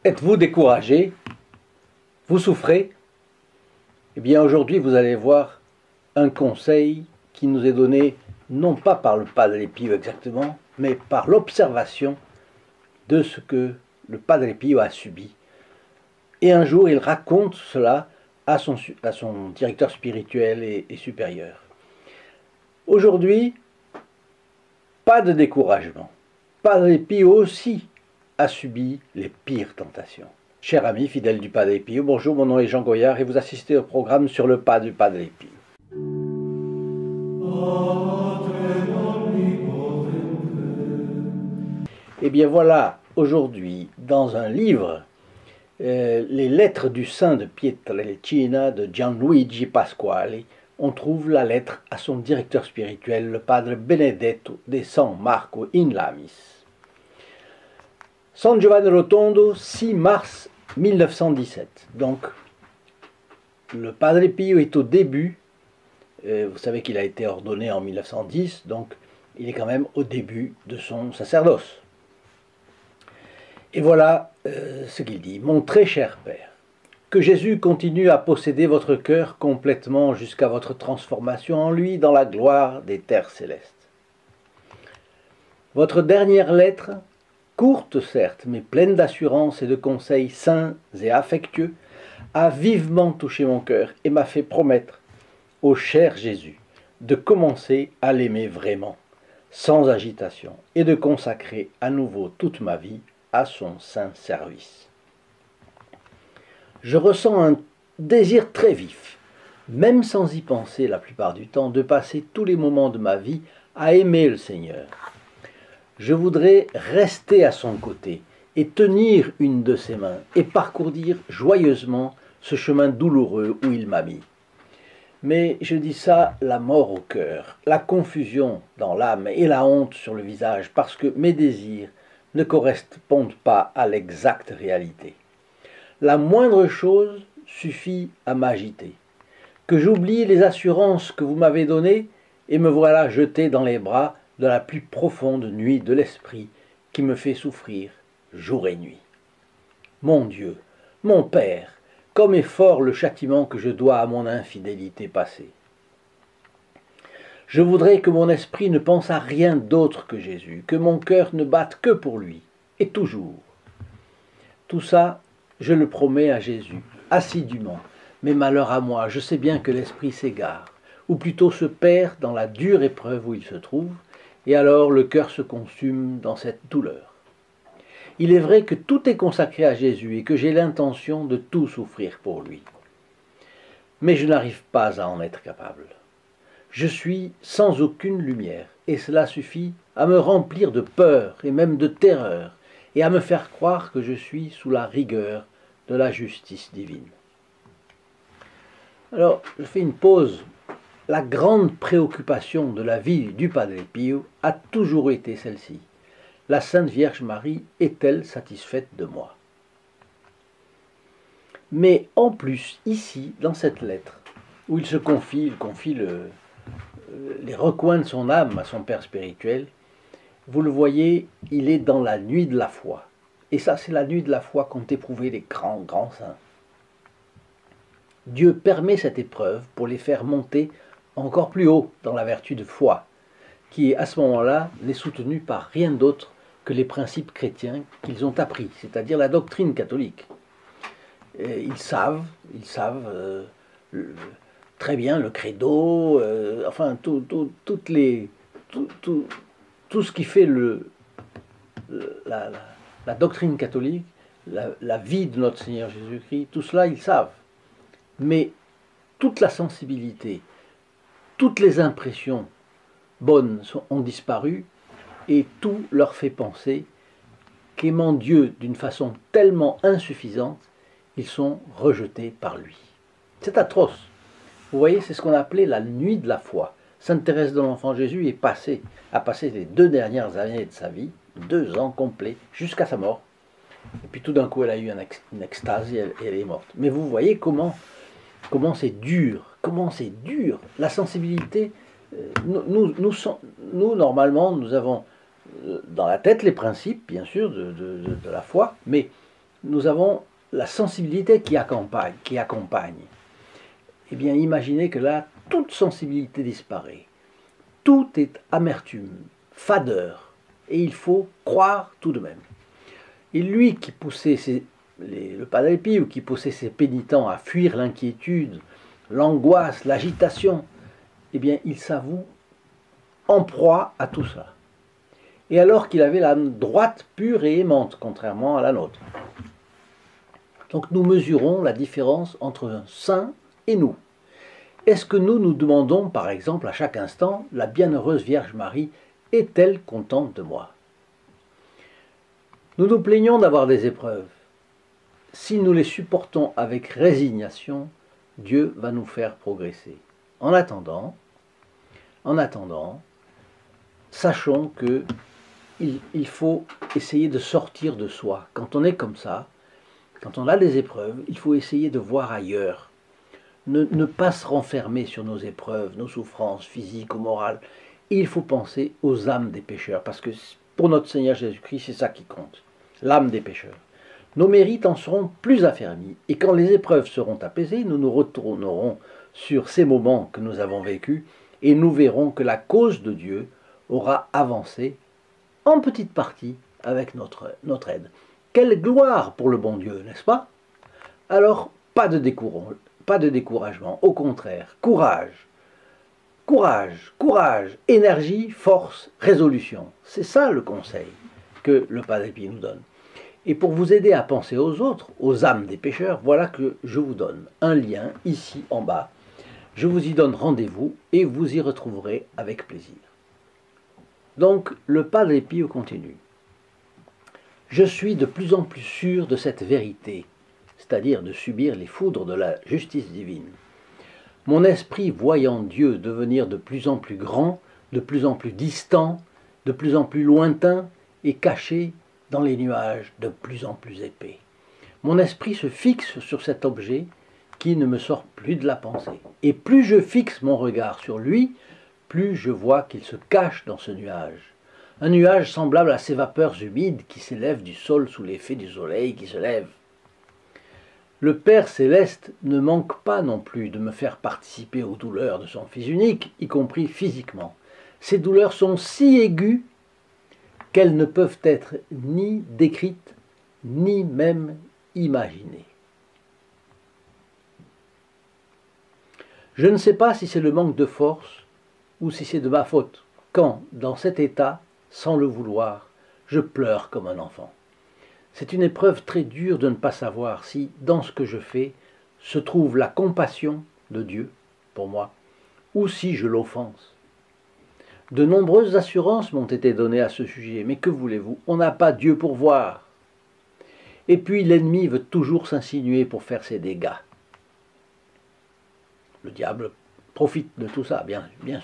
Êtes-vous découragé? Vous souffrez? Eh bien aujourd'hui vous allez voir un conseil qui nous est donné non pas par le Padre Pio exactement, mais par l'observation de ce que le Padre Pio a subi. Et un jour il raconte cela à son directeur spirituel et supérieur. Aujourd'hui, pas de découragement. Padre Pio aussi a subi les pires tentations. Chers amis fidèles du Padre Pio, bonjour, mon nom est Jean Goyard et vous assistez au programme sur le pas du Padre Pio. Et bien voilà, aujourd'hui, dans un livre, les lettres du saint de Pietrelcina de Gianluigi Pasquali, on trouve la lettre à son directeur spirituel, le Padre Benedetto de San Marco in Lamis. San Giovanni Rotondo, 6 mars 1917. Donc, le Padre Pio est au début, vous savez qu'il a été ordonné en 1910, donc il est quand même au début de son sacerdoce. Et voilà ce qu'il dit. « Mon très cher Père, que Jésus continue à posséder votre cœur complètement jusqu'à votre transformation en lui dans la gloire des terres célestes. Votre dernière lettre, courte certes, mais pleine d'assurance et de conseils sains et affectueux, a vivement touché mon cœur et m'a fait promettre au cher Jésus de commencer à l'aimer vraiment, sans agitation, et de consacrer à nouveau toute ma vie à son saint service. Je ressens un désir très vif, même sans y penser la plupart du temps, de passer tous les moments de ma vie à aimer le Seigneur. Je voudrais rester à son côté et tenir une de ses mains et parcourir joyeusement ce chemin douloureux où il m'a mis. Mais je dis ça, la mort au cœur, la confusion dans l'âme et la honte sur le visage, parce que mes désirs ne correspondent pas à l'exacte réalité. La moindre chose suffit à m'agiter. Que j'oublie les assurances que vous m'avez données et me voilà jeté dans les bras de la plus profonde nuit de l'esprit qui me fait souffrir jour et nuit. Mon Dieu, mon Père, comme est fort le châtiment que je dois à mon infidélité passée. Je voudrais que mon esprit ne pense à rien d'autre que Jésus, que mon cœur ne batte que pour lui, et toujours. Tout ça, je le promets à Jésus, assidûment, mais malheur à moi, je sais bien que l'esprit s'égare, ou plutôt se perd dans la dure épreuve où il se trouve, et alors le cœur se consume dans cette douleur. Il est vrai que tout est consacré à Jésus et que j'ai l'intention de tout souffrir pour lui. Mais je n'arrive pas à en être capable. Je suis sans aucune lumière, et cela suffit à me remplir de peur et même de terreur, et à me faire croire que je suis sous la rigueur de la justice divine. Alors, je fais une pause. La grande préoccupation de la vie du Padre Pio a toujours été celle-ci. La Sainte Vierge Marie est-elle satisfaite de moi? Mais en plus, ici, dans cette lettre, où il confie les recoins de son âme à son Père spirituel, vous le voyez, il est dans la nuit de la foi. Et ça, c'est la nuit de la foi qu'ont éprouvé les grands saints. Dieu permet cette épreuve pour les faire monter encore plus haut dans la vertu de foi, qui à ce moment-là n'est soutenue par rien d'autre que les principes chrétiens qu'ils ont appris, c'est-à-dire la doctrine catholique. Et ils savent très bien le credo, enfin tout ce qui fait la doctrine catholique, la vie de notre Seigneur Jésus-Christ, tout cela ils savent. Mais toute la sensibilité, toutes les impressions bonnes ont disparu et tout leur fait penser qu'aimant Dieu d'une façon tellement insuffisante, ils sont rejetés par lui. C'est atroce. Vous voyez, c'est ce qu'on appelait la nuit de la foi. Sainte Thérèse de l'Enfant Jésus a passé les 2 dernières années de sa vie, 2 ans complets, jusqu'à sa mort. Et puis tout d'un coup, elle a eu une extase et elle est morte. Mais vous voyez comment c'est dur, la sensibilité. Nous, normalement, nous avons dans la tête les principes, bien sûr, de la foi, mais nous avons la sensibilité qui accompagne. Eh bien, imaginez que là, toute sensibilité disparaît. Tout est amertume, fadeur, et il faut croire tout de même. Et lui qui poussait le Padre Pio, ou qui poussait ses pénitents à fuir l'inquiétude, l'angoisse, l'agitation, eh bien, il s'avoue en proie à tout ça. Et alors qu'il avait l'âme droite, pure et aimante, contrairement à la nôtre. Donc nous mesurons la différence entre un saint et nous. Est-ce que nous nous demandons, par exemple, à chaque instant, la bienheureuse Vierge Marie est-elle contente de moi? Nous nous plaignons d'avoir des épreuves. Si nous les supportons avec résignation, Dieu va nous faire progresser. En attendant, sachons que il faut essayer de sortir de soi. Quand on est comme ça, quand on a des épreuves, il faut essayer de voir ailleurs. Ne pas se renfermer sur nos épreuves, nos souffrances physiques ou morales. Et il faut penser aux âmes des pécheurs, parce que pour notre Seigneur Jésus-Christ, c'est ça qui compte, l'âme des pécheurs. Nos mérites en seront plus affermis, et quand les épreuves seront apaisées, nous nous retournerons sur ces moments que nous avons vécus, et nous verrons que la cause de Dieu aura avancé en petite partie avec notre aide. Quelle gloire pour le bon Dieu, n'est-ce pas? Alors, pas de découragement, au contraire, courage, énergie, force, résolution. C'est ça le conseil que le Padre Pio nous donne. Et pour vous aider à penser aux autres, aux âmes des pécheurs, voilà que je vous donne un lien ici en bas. Je vous y donne rendez-vous et vous y retrouverez avec plaisir. Donc, le Padre Pio continue. Je suis de plus en plus sûr de cette vérité, c'est-à-dire de subir les foudres de la justice divine. Mon esprit voyant Dieu devenir de plus en plus grand, de plus en plus distant, de plus en plus lointain et caché dans les nuages de plus en plus épais. Mon esprit se fixe sur cet objet qui ne me sort plus de la pensée. Et plus je fixe mon regard sur lui, plus je vois qu'il se cache dans ce nuage. Un nuage semblable à ces vapeurs humides qui s'élèvent du sol sous l'effet du soleil qui se lève. Le Père Céleste ne manque pas non plus de me faire participer aux douleurs de son Fils unique, y compris physiquement. Ces douleurs sont si aiguës qu'elles ne peuvent être ni décrites, ni même imaginées. Je ne sais pas si c'est le manque de force ou si c'est de ma faute, quand, dans cet état, sans le vouloir, je pleure comme un enfant. C'est une épreuve très dure de ne pas savoir si, dans ce que je fais, se trouve la compassion de Dieu pour moi, ou si je l'offense. De nombreuses assurances m'ont été données à ce sujet, mais que voulez-vous, on n'a pas Dieu pour voir. Et puis l'ennemi veut toujours s'insinuer pour faire ses dégâts. Le diable profite de tout ça, bien sûr.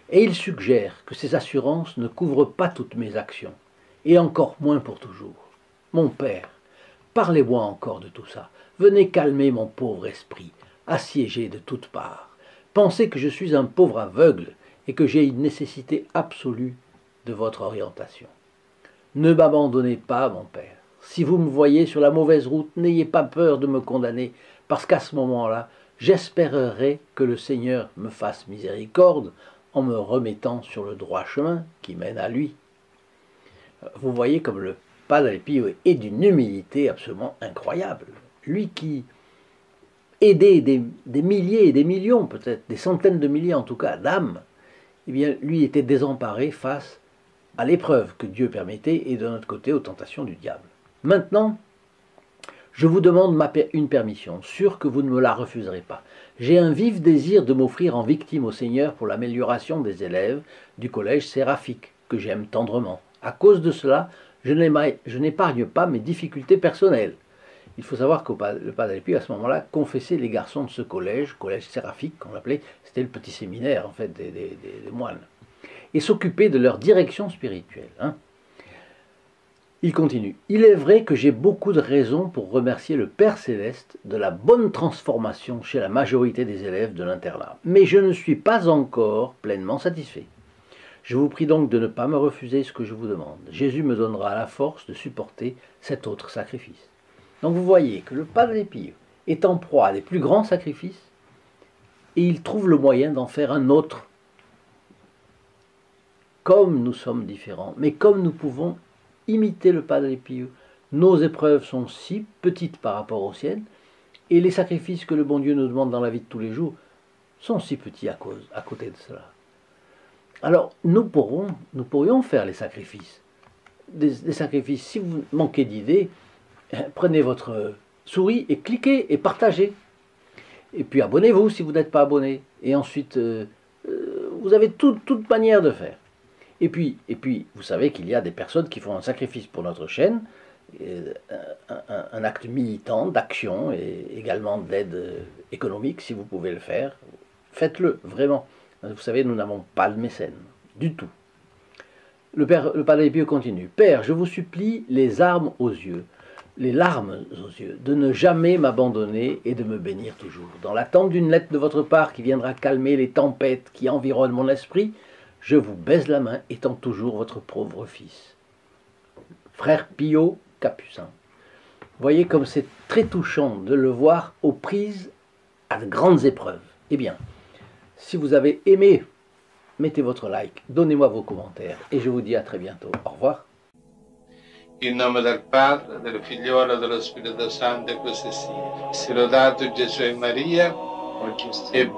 Et il suggère que ces assurances ne couvrent pas toutes mes actions, et encore moins pour toujours. Mon Père, parlez-moi encore de tout ça. Venez calmer mon pauvre esprit, assiégé de toutes parts. Pensez que je suis un pauvre aveugle et que j'ai une nécessité absolue de votre orientation. Ne m'abandonnez pas, mon Père. Si vous me voyez sur la mauvaise route, n'ayez pas peur de me condamner, parce qu'à ce moment-là, j'espérerai que le Seigneur me fasse miséricorde en me remettant sur le droit chemin qui mène à lui. Vous voyez comme le Padre Pio est d'une humilité absolument incroyable. Lui qui aidait des milliers et des millions, peut-être des centaines de milliers en tout cas, d'âmes, eh bien, lui était désemparé face à l'épreuve que Dieu permettait et de notre côté aux tentations du diable. Maintenant, je vous demande une permission, sûr que vous ne me la refuserez pas. J'ai un vif désir de m'offrir en victime au Seigneur pour l'amélioration des élèves du collège séraphique, que j'aime tendrement. À cause de cela, je n'épargne pas mes difficultés personnelles. Il faut savoir que le Padre Pio, à ce moment-là, confessait les garçons de ce collège séraphique, qu'on l'appelait, c'était le petit séminaire, en fait, des moines, et s'occupait de leur direction spirituelle. Il continue. Il est vrai que j'ai beaucoup de raisons pour remercier le Père Céleste de la bonne transformation chez la majorité des élèves de l'internat, mais je ne suis pas encore pleinement satisfait. Je vous prie donc de ne pas me refuser ce que je vous demande. Jésus me donnera la force de supporter cet autre sacrifice. Donc vous voyez que le Padre Pio est en proie à des plus grands sacrifices et il trouve le moyen d'en faire un autre. Comme nous sommes différents, mais comme nous pouvons imiter le Padre Pio, nos épreuves sont si petites par rapport aux siennes et les sacrifices que le bon Dieu nous demande dans la vie de tous les jours sont si petits à côté de cela. Alors nous pourrions faire les sacrifices. Des sacrifices, si vous manquez d'idées, prenez votre souris et cliquez et partagez. Et puis abonnez-vous si vous n'êtes pas abonné. Et ensuite, vous avez toute manière de faire. Et puis, vous savez qu'il y a des personnes qui font un sacrifice pour notre chaîne, un acte militant, d'action et également d'aide économique, si vous pouvez le faire. Faites-le, vraiment. Vous savez, nous n'avons pas de mécène, du tout. Le Padre Pio continue. Père, je vous supplie les larmes aux yeux, de ne jamais m'abandonner et de me bénir toujours. Dans l'attente d'une lettre de votre part qui viendra calmer les tempêtes qui environnent mon esprit, je vous baise la main, étant toujours votre pauvre fils. Frère Pio, Capucin. Voyez comme c'est très touchant de le voir aux prises à de grandes épreuves. Eh bien, si vous avez aimé, mettez votre like, donnez-moi vos commentaires et je vous dis à très bientôt. Au revoir. In nome del Padre, del Figliolo e dello Spirito Santo, e così sia. Sia lodato Gesù e Maria, e